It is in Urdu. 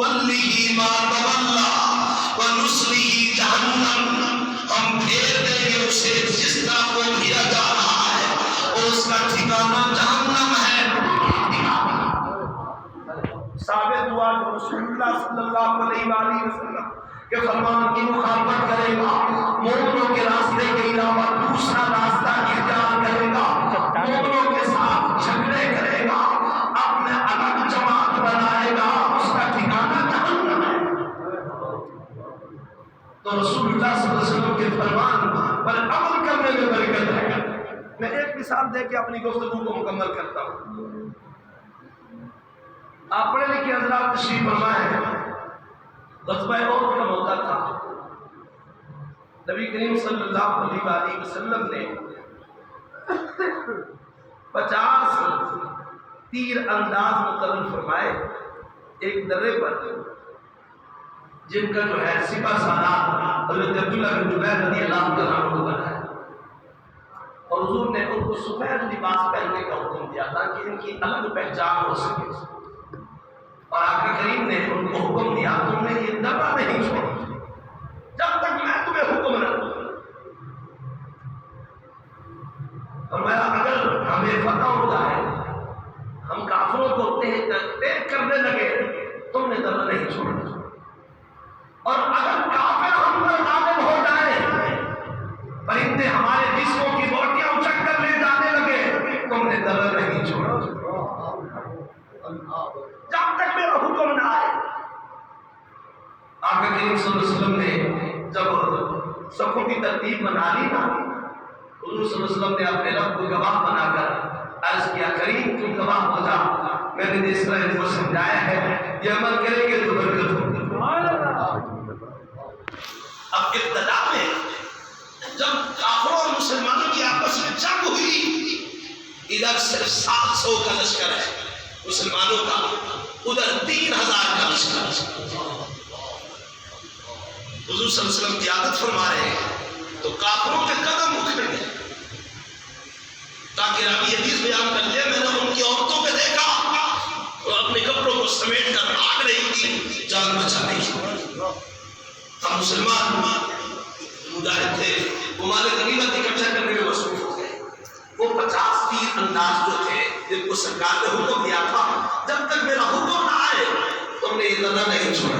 نُوَلِّهِ مَا تَوَلَّى وَنُصْلِهِ جَهَنَّمَ، ہم پھیر دیں گے اسے جس طرح وہ پھیرا جا رہا ہے اور اس کا ٹھکانہ جہنم ہے۔ ثابت ہوا جو رسول اللہ صلی اللہ علیہ وآلہ وسلم کے فرمان کی مخالفت کرے گا، مومنوں کے راستے کے علاوہ دوسرا راستہ اختیار کرے گا، مومنوں کے ساتھ جھگڑے کرے گا، اپنے الگ جماعت بنائے گا، اس کا ٹھکانہ جہنم ہے۔ تو رسول اللہ صلی اللہ علیہ وسلم کے فرمان پر عمل کرنے میں برکت ہے۔ میں ایک مثال دے کے اپنی گفتگو کو مکمل کرتا ہوں۔ آپ پڑھے لکھے حضرات تشریف فرمائے ہیں، غزوہ احد کا موقع تھا، نبی کریم صلی اللہ علیہ وآلہ وسلم نے 50 تیر انداز مقرر فرمائے ایک درے پر، جن کا جو ہے سپہ سالار حضرت عبداللہ بن جبیر رضی اللہ تعالیٰ عنہ بنایا، اور حضور نے ان کو سفید لباس پہننے کا حکم دیا تاکہ ان کی الگ پہچان ہو سکے، اور آقا کریم نے ان کو حکم دیا تم نے یہ درہ نہیں چھوڑا جب تک میں تمہیں حکم نہ دوں۔ فرمایا اگر ہمیں فتح ہو جائے، ہم کافروں کو تیز کرنے لگے، تم نے درہ نہیں چھوڑا، اور اگر کافر ہم پر غالب ہو جائے، پرندے ہمارے جسموں کی بوٹیاں اچک کر لے جانے لگے، تم نے درہ نہیں چھوڑا جب تک میرا حکم نہ آئے۔ آقا کریم صلی اللہ علیہ وسلم نے جب صفوں کی ترتیب بنا لی نا، حضور صلی اللہ علیہ وسلم نے اپنے رب کو گواہ بنا کر عرض کیا کریم تم گواہ ہو جا، میں نے جس طرح ان کو سمجھایا ہے یہ عمل کریں گے تو برکت ہوگی۔ اب ابتدا میں جب کافروں اور مسلمانوں کی آپس میں جنگ ہوئی، ادھر صرف 700 کا لشکر ہے مسلمانوں کا، ادھر 3000 کا لشکر، حضور صلی اللہ علیہ وسلم قیادت فرما رہے ہیں تو کافروں کے قدم اکھڑ گئے، تاکہ راوی حدیث بیان کر لے میں نے ان کی عورتوں کو دیکھا وہ اپنے کپڑوں کو سمیٹ کر بھاگ رہی تھی جان بچانے کی۔ ہم مسلمان مجاہد تھے، وہ مال غنیمت اکٹھا کرنے میں مصروف ہو گئے۔ وہ 50 تیر انداز جو تھے جن کو سرکار نے حکم دیا تھا جب تک میرا حکم نہ آئے تم نے یہ درہ نہیں چھوڑا۔